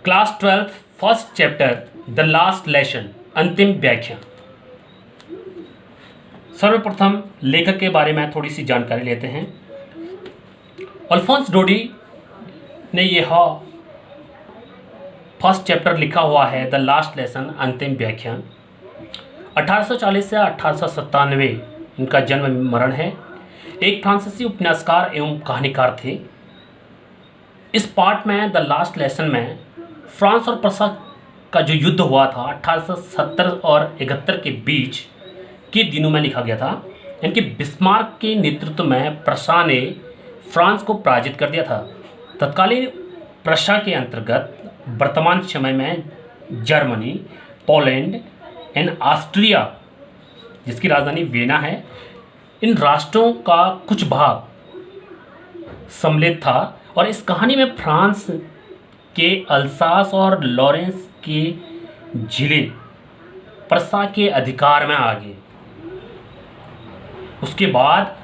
Class 12th first chapter the last lesson अंतिम व्याख्या। सर्वप्रथम लेखक के बारे में थोड़ी सी जानकारी लेते हैं। अल्फोंस डोडी ने यह फर्स्ट चैप्टर लिखा हुआ है द लास्ट लेसन अंतिम व्याख्या। 1840 से 1897 इनका जन्म मरण है। एक फ्रांसीसी उपन्यासकार एवं कहानीकार थे। इस पार्ट में द लास्ट लेसन में फ्रांस और प्रसा का जो युद्ध हुआ था 1870 और 71 के बीच के दिनों में लिखा गया था। यानी बिस्मार्क के नेतृत्व में प्रसा ने फ्रांस को पराजित कर दिया था। तत्कालीन प्रसा के अंतर्गत वर्तमान समय में जर्मनी, पोलैंड एंड ऑस्ट्रिया, जिसकी राजधानी वियना है, इन राष्ट्रों का कुछ भाग सम्मिलित था। और इस कहानी में फ्रांस के अल्सास और लॉरेंस के जिले प्रसा के अधिकार में आ गए। उसके बाद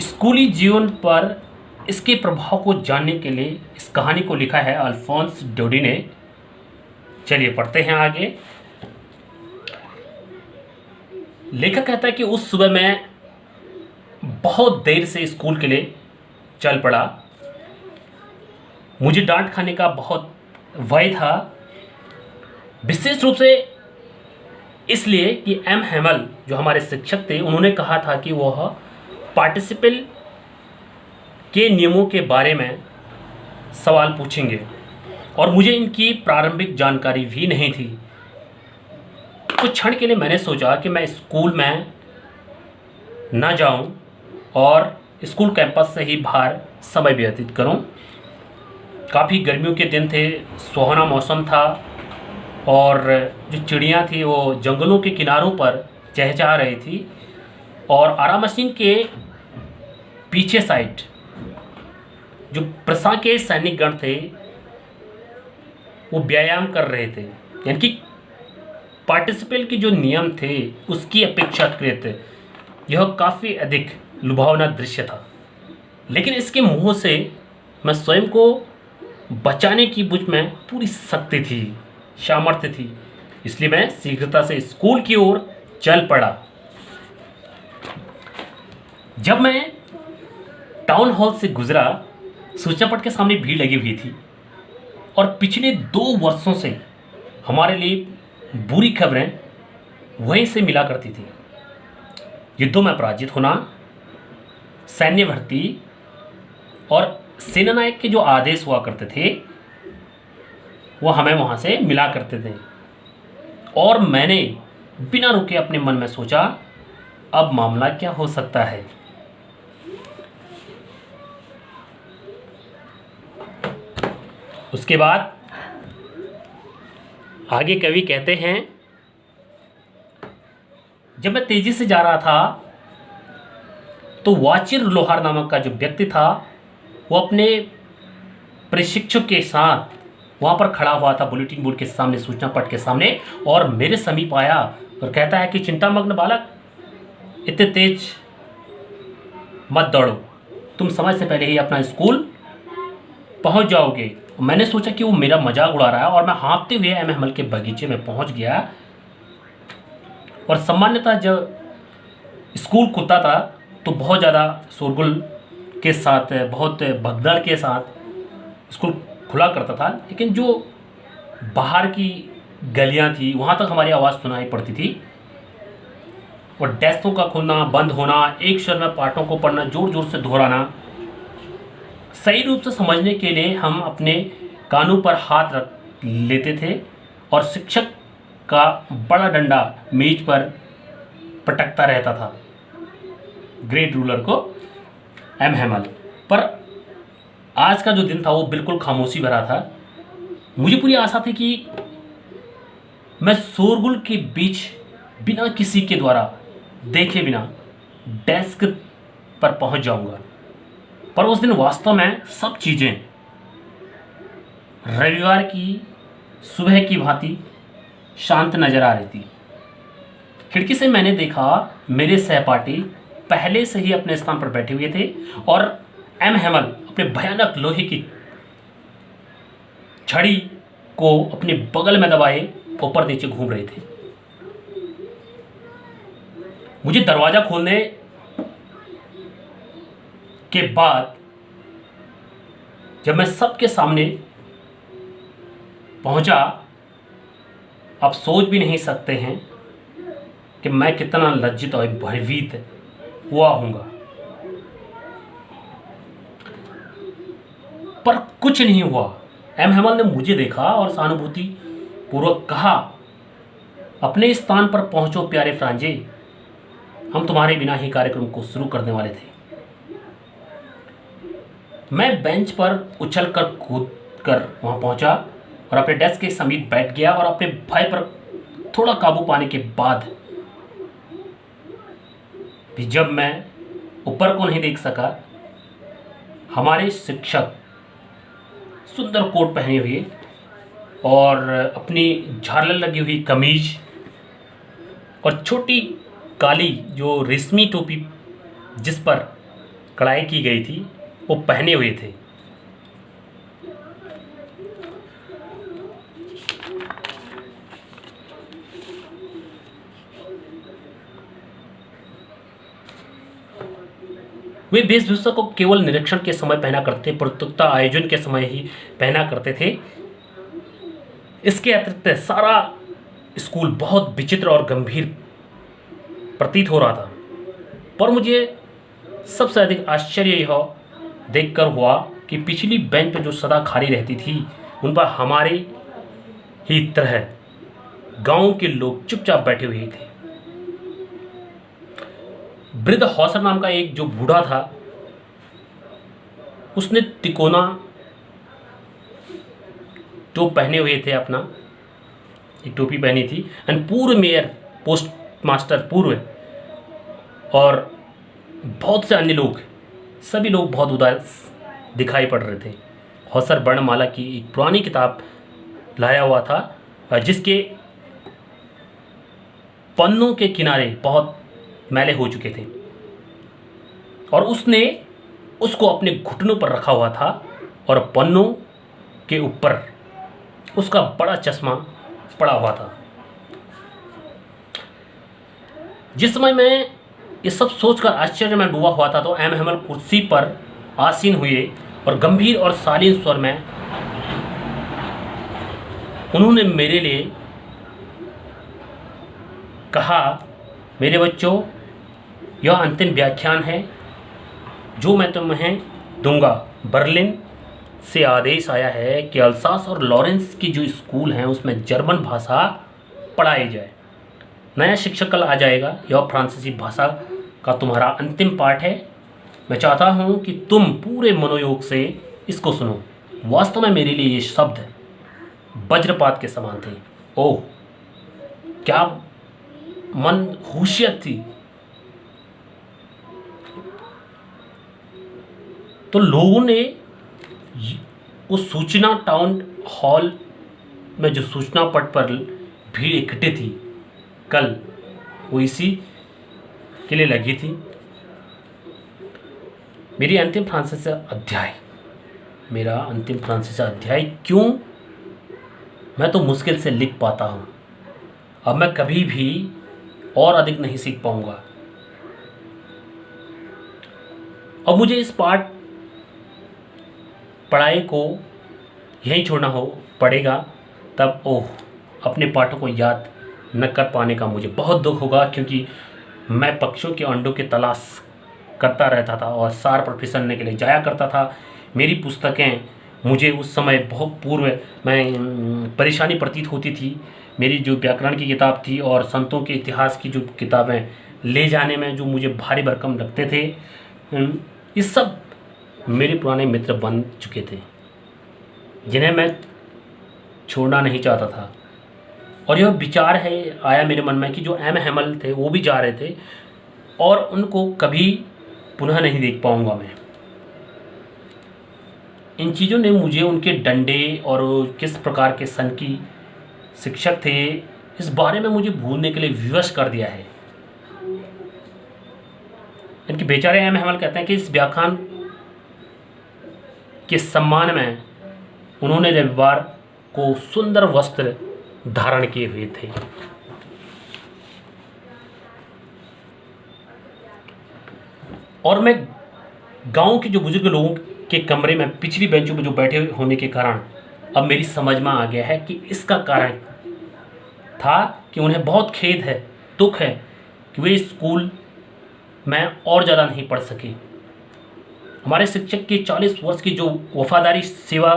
स्कूली जीवन पर इसके प्रभाव को जानने के लिए इस कहानी को लिखा है अल्फोंस डोडी ने। चलिए पढ़ते हैं आगे। लेखक कहता है कि उस सुबह मैं बहुत देर से स्कूल के लिए चल पड़ा। मुझे डांट खाने का बहुत भय था, विशेष रूप से इसलिए कि एम हेमल जो हमारे शिक्षक थे उन्होंने कहा था कि वह पार्टिसिपल के नियमों के बारे में सवाल पूछेंगे और मुझे इनकी प्रारंभिक जानकारी भी नहीं थी। कुछ क्षण के लिए मैंने सोचा कि मैं स्कूल में न जाऊं और स्कूल कैंपस से ही बाहर समय व्यतीत करूं। काफ़ी गर्मियों के दिन थे, सुहाना मौसम था और जो चिड़ियाँ थी वो जंगलों के किनारों पर चहचहा रही थी और आरा मशीन के पीछे साइड जो प्रसा के सैनिक गण थे वो व्यायाम कर रहे थे। यानी कि पार्टिसिपल के जो नियम थे उसकी अपेक्षाकृत यह काफ़ी अधिक लुभावना दृश्य था। लेकिन इसके मुँह से मैं स्वयं को बचाने की मुझ में पूरी शक्ति थी, सामर्थ्य थी, इसलिए मैं शीघ्रता से स्कूल की ओर चल पड़ा। जब मैं टाउन हॉल से गुजरा, सूचना पट के सामने भीड़ लगी हुई थी और पिछले 2 वर्षों से हमारे लिए बुरी खबरें वहीं से मिला करती थी। युद्धों में पराजित होना, सैन्य भर्ती और सेनानायक के जो आदेश हुआ करते थे वो हमें वहाँ से मिला करते थे। और मैंने बिना रुके अपने मन में सोचा, अब मामला क्या हो सकता है। उसके बाद आगे कवि कहते हैं, जब मैं तेजी से जा रहा था तो वाचिर लोहार नामक का जो व्यक्ति था वो अपने प्रशिक्षक के साथ वहाँ पर खड़ा हुआ था, बुलेटिन बोर्ड के सामने, सूचना पट के सामने, और मेरे समीप आया और कहता है कि चिंतामग्न बालक, इतने तेज मत दौड़ो, तुम समय से पहले ही अपना स्कूल पहुँच जाओगे। मैंने सोचा कि वो मेरा मजाक उड़ा रहा है और मैं हाँफते हुए एम हेमल के बगीचे में पहुँच गया। और सामान्यतः जब स्कूल खुलता था तो बहुत ज़्यादा शोरगुल के साथ, बहुत भगदड़ के साथ स्कूल खुला करता था, लेकिन जो बाहर की गलियां थी वहाँ तक हमारी आवाज़ सुनाई पड़ती थी। और डेस्कों का खुलना, बंद होना, एक स्वर में पाठों को पढ़ना, जोर जोर से दोहराना, सही रूप से समझने के लिए हम अपने कानों पर हाथ रख लेते थे और शिक्षक का बड़ा डंडा मेज पर पटकता रहता था, ग्रेट रूलर को एम हेमल। पर आज का जो दिन था वो बिल्कुल खामोशी भरा था। मुझे पूरी आशा थी कि मैं शोरगुल के बीच बिना किसी के द्वारा देखे बिना डेस्क पर पहुंच जाऊंगा। पर उस दिन वास्तव में सब चीज़ें रविवार की सुबह की भांति शांत नजर आ रही थी। खिड़की से मैंने देखा मेरे सहपाठी पहले से ही अपने स्थान पर बैठे हुए थे और एम हेमल अपने भयानक लोहे की छड़ी को अपने बगल में दबाए ऊपर नीचे घूम रहे थे। मुझे दरवाज़ा खोलने के बाद जब मैं सबके सामने पहुंचा, आप सोच भी नहीं सकते हैं कि मैं कितना लज्जित और भयभीत हुआ हूँगा। पर कुछ नहीं हुआ। एम हेमल ने मुझे देखा और सहानुभूति पूर्वक कहा, अपने स्थान पर पहुंचो प्यारे फ्रांजे, हम तुम्हारे बिना ही कार्यक्रम को शुरू करने वाले थे। मैं बेंच पर उछल कर कूद कर वहां पहुंचा और अपने डेस्क के समीप बैठ गया और अपने भय पर थोड़ा काबू पाने के बाद भी जब मैं ऊपर को नहीं देख सका, हमारे शिक्षक सुंदर कोट पहने हुए और अपनी झालर लगी हुई कमीज और छोटी काली जो रेशमी टोपी जिस पर कढ़ाई की गई थी वो पहने हुए थे। वे वेशभूषा को केवल निरीक्षण के समय पहना करते, प्रतियोगिता आयोजन के समय ही पहना करते थे। इसके अतिरिक्त सारा स्कूल बहुत विचित्र और गंभीर प्रतीत हो रहा था। पर मुझे सबसे अधिक आश्चर्य यह देखकर हुआ कि पिछली बेंच पर जो सदा खाली रहती थी उन पर हमारे ही तरह गांव के लोग चुपचाप बैठे हुए थे। वृद्ध हौसर नाम का एक जो बूढ़ा था, उसने तिकोना टोप पहने हुए थे, अपना एक टोपी पहनी थी। एंड पूर्व मेयर, पोस्ट मास्टर पूर्व और बहुत से अन्य लोग, सभी लोग बहुत उदास दिखाई पड़ रहे थे। हौसर वर्णमाला की एक पुरानी किताब लाया हुआ था जिसके पन्नों के किनारे बहुत मैले हो चुके थे और उसने उसको अपने घुटनों पर रखा हुआ था और पन्नों के ऊपर उसका बड़ा चश्मा पड़ा हुआ था। जिस समय मैं ये सब सोचकर आश्चर्य में डूबा हुआ था तो एम हेमल कुर्सी पर आसीन हुए और गंभीर और शालीन स्वर में उन्होंने मेरे लिए कहा, मेरे बच्चों, यह अंतिम व्याख्यान है जो मैं तुम्हें दूंगा। बर्लिन से आदेश आया है कि अल्सास और लॉरेंस की जो स्कूल हैं उसमें जर्मन भाषा पढ़ाई जाए। नया शिक्षक कल आ जाएगा। यह फ्रांसीसी भाषा का तुम्हारा अंतिम पाठ है। मैं चाहता हूं कि तुम पूरे मनोयोग से इसको सुनो। वास्तव में मेरे लिए ये शब्द वज्रपात के समान थे। ओह, क्या मनहूसियत थी। तो लोगों ने उस सूचना टाउन हॉल में जो सूचना पट पर भीड़ इकट्ठी थी कल, वो इसी के लिए लगी थी। मेरा अंतिम फ्रांसीसी अध्याय क्यों मैं तो मुश्किल से लिख पाता हूँ। अब मैं कभी भी और अधिक नहीं सीख पाऊंगा। अब मुझे इस पढ़ाई को यहीं छोड़ना पड़ेगा। तब अपने पाठों को याद न कर पाने का मुझे बहुत दुख होगा, क्योंकि मैं पक्षियों के अंडों की तलाश करता रहता था और सार पर फिसलने के लिए जाया करता था। मेरी पुस्तकें मुझे उस समय बहुत पूर्व में परेशानी प्रतीत होती थी। मेरी जो व्याकरण की किताब थी और संतों के इतिहास की जो किताबें ले जाने में जो मुझे भारी भरकम लगते थे, ये सब मेरे पुराने मित्र बन चुके थे जिन्हें मैं छोड़ना नहीं चाहता था। और यह विचार आया मेरे मन में कि जो एम हेमल थे वो भी जा रहे थे और उनको कभी पुनः नहीं देख पाऊंगा मैं। इन चीज़ों ने मुझे उनके डंडे और किस प्रकार के सन की शिक्षक थे इस बारे में मुझे भूलने के लिए विवश कर दिया है। इनके बेचारे एम हेमल कहते हैं कि इस व्याख्यान के सम्मान में उन्होंने रविवार को सुंदर वस्त्र धारण किए हुए थे। और मैं गांव के जो बुजुर्ग लोगों के कमरे में पिछली बेंचों में जो बैठे होने के कारण अब मेरी समझ में आ गया है कि इसका कारण था कि उन्हें बहुत खेद है, दुख है कि वे स्कूल में और ज़्यादा नहीं पढ़ सके। हमारे शिक्षक की 40 वर्ष की जो वफादारी सेवा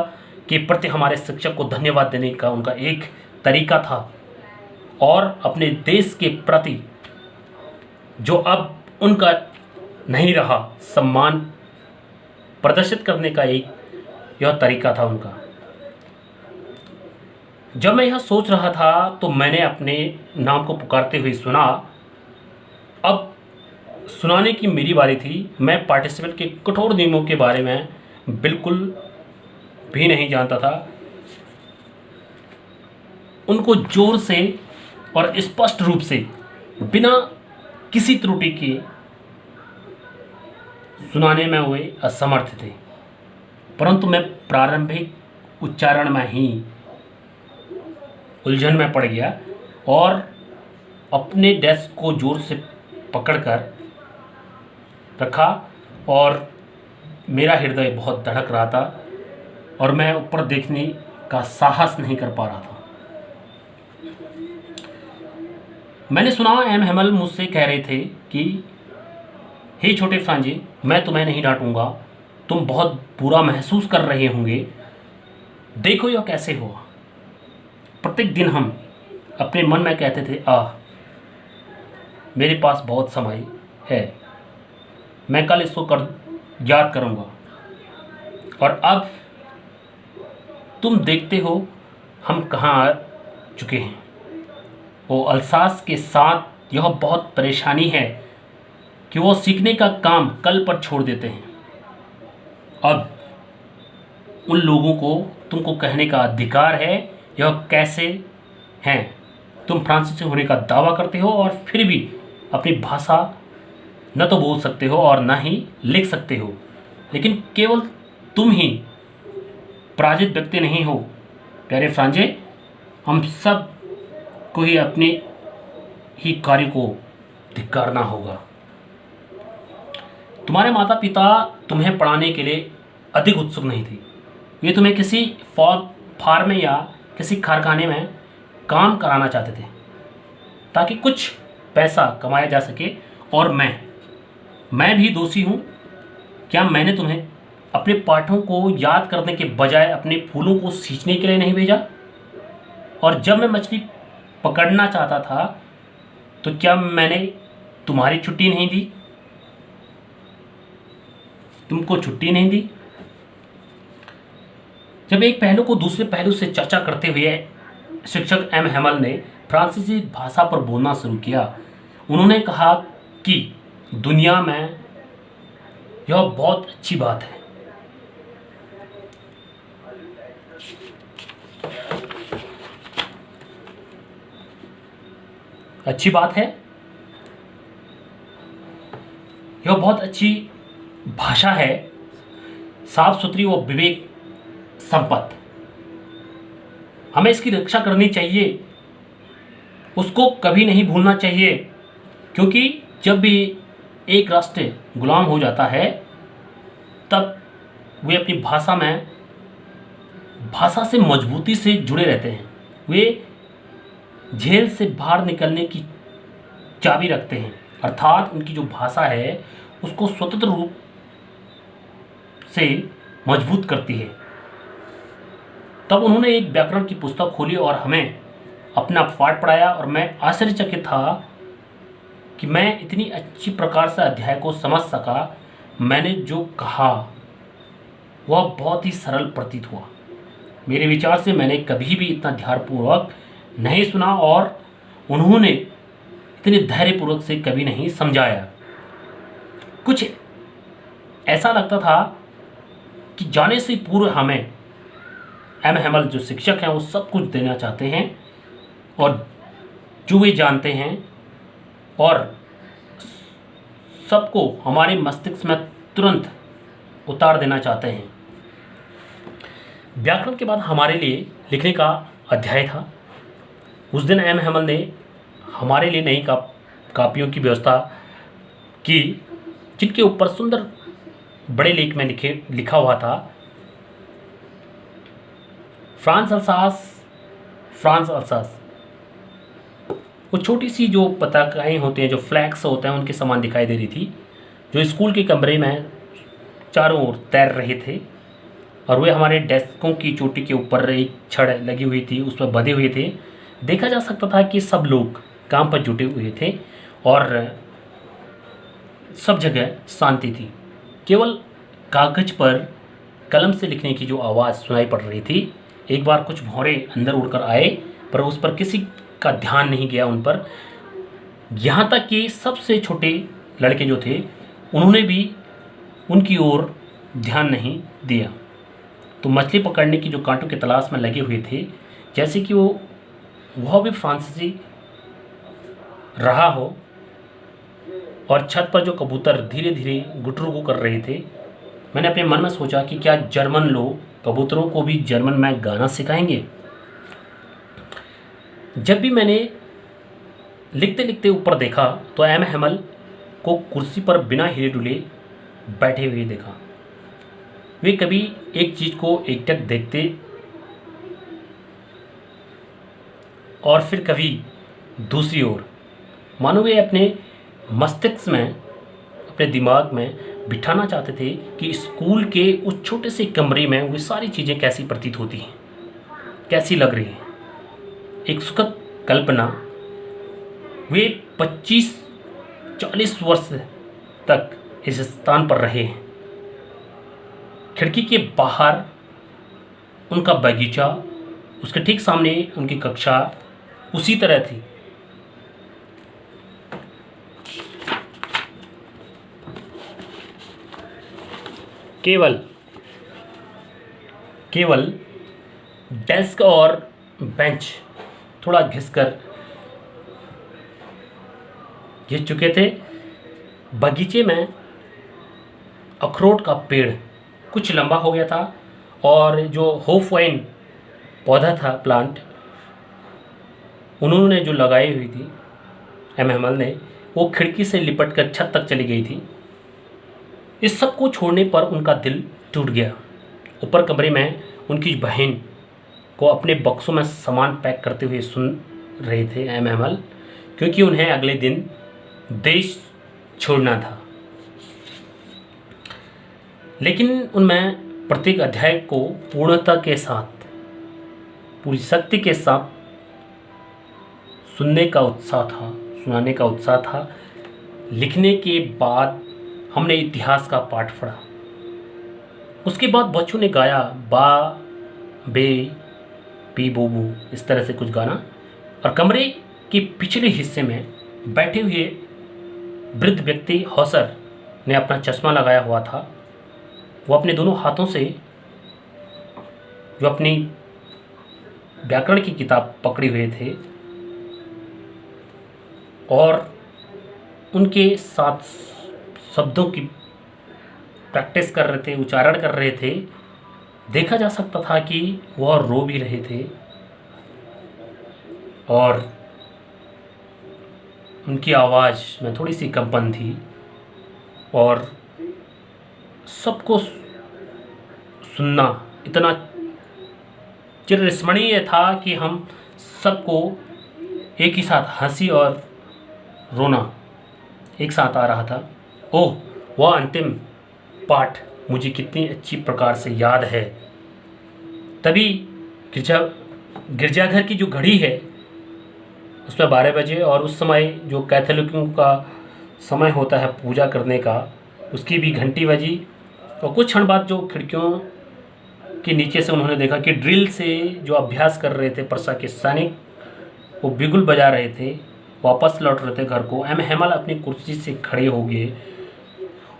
के प्रति हमारे शिक्षक को धन्यवाद देने का उनका एक तरीका था, और अपने देश के प्रति जो अब उनका नहीं रहा सम्मान प्रदर्शित करने का एक यह तरीका था उनका। जब मैं यह सोच रहा था तो मैंने अपने नाम को पुकारते हुए सुना। अब सुनाने की मेरी बारी थी। मैं पार्टिसिपेंट के कठोर नियमों के बारे में बिल्कुल भी नहीं जानता था। उनको जोर से और स्पष्ट रूप से बिना किसी त्रुटि के सुनाने में वे असमर्थ थे, परंतु मैं प्रारंभिक उच्चारण में ही उलझन में पड़ गया और अपने डेस्क को जोर से पकड़कर रखा और मेरा हृदय बहुत धड़क रहा था और मैं ऊपर देखने का साहस नहीं कर पा रहा था। मैंने सुना एम हेमल मुझसे कह रहे थे कि हे छोटे फ्रांजी, मैं तुम्हें नहीं डांटूंगा, तुम बहुत बुरा महसूस कर रहे होंगे, देखो यह कैसे हुआ। प्रत्येक दिन हम अपने मन में कहते थे, मेरे पास बहुत समय है, मैं कल इसको याद करूंगा। और अब तुम देखते हो हम कहाँ आ चुके हैं। वो अल्सास के साथ यह बहुत परेशानी है कि वो सीखने का काम कल पर छोड़ देते हैं। अब उन लोगों को तुमको कहने का अधिकार है यह कैसे हैं। तुम फ्रांसीसी होने का दावा करते हो और फिर भी अपनी भाषा न तो बोल सकते हो और न ही लिख सकते हो, लेकिन केवल तुम ही पराजित व्यक्ति नहीं हो। प्यारे फ्रांजे, हम सब को ही अपने ही कार्य को धिक्कारना होगा। तुम्हारे माता पिता तुम्हें पढ़ाने के लिए अधिक उत्सुक नहीं थे। वे तुम्हें किसी फार्म में या किसी कारखाने में काम कराना चाहते थे ताकि कुछ पैसा कमाया जा सके। और मैं भी दोषी हूँ। क्या मैंने तुम्हें अपने पाठों को याद करने के बजाय अपने फूलों को सींचने के लिए नहीं भेजा? और जब मैं मछली पकड़ना चाहता था तो क्या मैंने तुम्हारी छुट्टी नहीं दी? तुमको छुट्टी नहीं दी? जब एक पहलू को दूसरे पहलू से चर्चा करते हुए शिक्षक एम हेमल ने फ्रांसीसी भाषा पर बोलना शुरू किया। उन्होंने कहा कि दुनिया में यह बहुत अच्छी बात है। अच्छी बात है, यह बहुत अच्छी भाषा है, साफ सुथरी और विवेक संपन्न। हमें इसकी रक्षा करनी चाहिए, उसको कभी नहीं भूलना चाहिए, क्योंकि जब भी एक राष्ट्र गुलाम हो जाता है तब वे अपनी भाषा से मजबूती से जुड़े रहते हैं। वे जेल से बाहर निकलने की चाबी रखते हैं, अर्थात उनकी जो भाषा है उसको स्वतंत्र रूप से मजबूत करती है। तब उन्होंने एक व्याकरण की पुस्तक खोली और हमें अपना पाठ पढ़ाया और मैं आश्चर्यचकित था कि मैं इतनी अच्छी प्रकार से अध्याय को समझ सका। मैंने जो कहा वह बहुत ही सरल प्रतीत हुआ। मेरे विचार से मैंने कभी भी इतना ध्यानपूर्वक नहीं सुना और उन्होंने इतने धैर्यपूर्वक से कभी नहीं समझाया। कुछ ऐसा लगता था कि जाने से पूर्व हमें एम हेमल जो शिक्षक हैं वो सब कुछ देना चाहते हैं और जो वे जानते हैं और सबको हमारे मस्तिष्क में तुरंत उतार देना चाहते हैं। व्याकरण के बाद हमारे लिए लिखने का अध्याय था। उस दिन एम हैमल ने हमारे लिए नई कापियों की व्यवस्था की, जिनके ऊपर सुंदर बड़े लेख में लिखा हुआ था फ्रांस अल्सास। वो छोटी सी जो पताकाएँ होते हैं, जो फ्लैग्स होते हैं, उनके समान दिखाई दे रही थी, जो स्कूल के कमरे में चारों ओर तैर रहे थे। और वे हमारे डेस्कों की चोटी के ऊपर एक छड़ लगी हुई थी, उस पर बंधे हुए थे। देखा जा सकता था कि सब लोग काम पर जुटे हुए थे और सब जगह शांति थी। केवल कागज पर कलम से लिखने की जो आवाज़ सुनाई पड़ रही थी। एक बार कुछ भौरे अंदर उड़कर आए, पर उस पर किसी का ध्यान नहीं गया उन पर। यहाँ तक कि सबसे छोटे लड़के जो थे, उन्होंने भी उनकी ओर ध्यान नहीं दिया। तो मछली पकड़ने की जो कांटों की तलाश में लगे हुए थे, जैसे कि वह भी फ्रांसीसी रहा हो। और छत पर जो कबूतर धीरे धीरे गुटरू कर रहे थे, मैंने अपने मन में सोचा कि क्या जर्मन लोग कबूतरों को भी जर्मन में गाना सिखाएंगे। जब भी मैंने लिखते लिखते ऊपर देखा तो एम हैमल को कुर्सी पर बिना हिले डुले बैठे हुए देखा। वे कभी एक चीज़ को एकटक देखते और फिर कभी दूसरी ओर, मानो वे अपने मस्तिष्क में, अपने दिमाग में बिठाना चाहते थे कि स्कूल के उस छोटे से कमरे में वे सारी चीज़ें कैसी प्रतीत होती हैं, कैसी लग रही हैं। एक सुखद कल्पना। वे 25-40 वर्ष तक इस स्थान पर रहे हैं। खिड़की के बाहर उनका बगीचा, उसके ठीक सामने उनकी कक्षा उसी तरह थी। केवल डेस्क और बेंच थोड़ा घिसकर घिस चुके थे। बगीचे में अखरोट का पेड़ कुछ लंबा हो गया था और जो होफवाइन पौधा था, प्लांट, उन्होंने जो लगाई हुई थी एम हैमल ने, वो खिड़की से लिपट कर छत तक चली गई थी। इस सब को छोड़ने पर उनका दिल टूट गया। ऊपर कमरे में उनकी बहन को अपने बक्सों में सामान पैक करते हुए सुन रहे थे एम हैमल, क्योंकि उन्हें अगले दिन देश छोड़ना था। लेकिन उनमें प्रत्येक अध्याय को पूर्णता के साथ, पूरी शक्ति के साथ सुनने का उत्साह था, सुनाने का उत्साह था। लिखने के बाद हमने इतिहास का पाठ पढ़ा। उसके बाद बच्चों ने गाया बा बे पी बोबू, इस तरह से कुछ गाना। और कमरे के पिछले हिस्से में बैठे हुए वृद्ध व्यक्ति हौसर ने अपना चश्मा लगाया हुआ था। वो अपने दोनों हाथों से जो अपनी व्याकरण की किताब पकड़े हुए थे और उनके साथ शब्दों की प्रैक्टिस कर रहे थे, उच्चारण कर रहे थे। देखा जा सकता था कि वह रो भी रहे थे और उनकी आवाज़ में थोड़ी सी कंपन थी। और सबको सुनना इतना चिरस्मरणीय था कि हम सबको एक ही साथ हंसी और रोना एक साथ आ रहा था। ओह, वह अंतिम पाठ मुझे कितनी अच्छी प्रकार से याद है। तभी गिरजाघर की जो घड़ी है उसमें 12 बजे, और उस समय जो कैथोलिकों का समय होता है पूजा करने का, उसकी भी घंटी बजी। और कुछ क्षण बाद जो खिड़कियों के नीचे से उन्होंने देखा कि ड्रिल से जो अभ्यास कर रहे थे पर्सा के सैनिक, वो बिगुल बजा रहे थे, वापस लौट रहे थे घर को। एम हैमल अपनी कुर्सी से खड़े हो गए।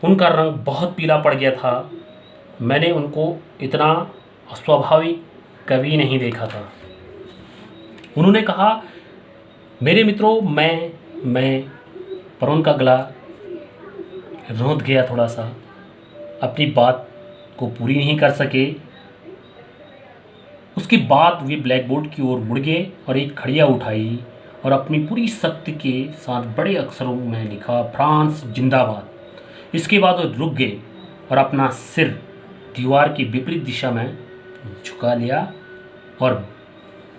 उनका रंग बहुत पीला पड़ गया था। मैंने उनको इतना अस्वाभाविक कभी नहीं देखा था। उन्होंने कहा, मेरे मित्रों, मैं पर उनका गला रोंद गया थोड़ा सा, अपनी बात को पूरी नहीं कर सके। उसके बाद वे ब्लैक बोर्ड की ओर मुड़ गए और एक खड़िया उठाई और अपनी पूरी शक्ति के साथ बड़े अक्षरों में लिखा, फ्रांस जिंदाबाद। इसके बाद वो रुक गए और अपना सिर दीवार की विपरीत दिशा में झुका लिया और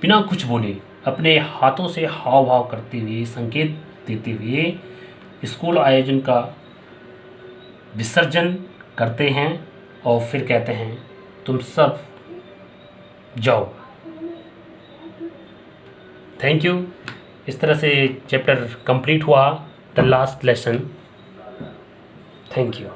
बिना कुछ बोले अपने हाथों से हाव भाव करते हुए, संकेत देते हुए स्कूल आयोजन का विसर्जन करते हैं और फिर कहते हैं, तुम सब जाओ। Thank you. इस तरह से चैप्टर कंप्लीट हुआ, the last lesson. Thank you.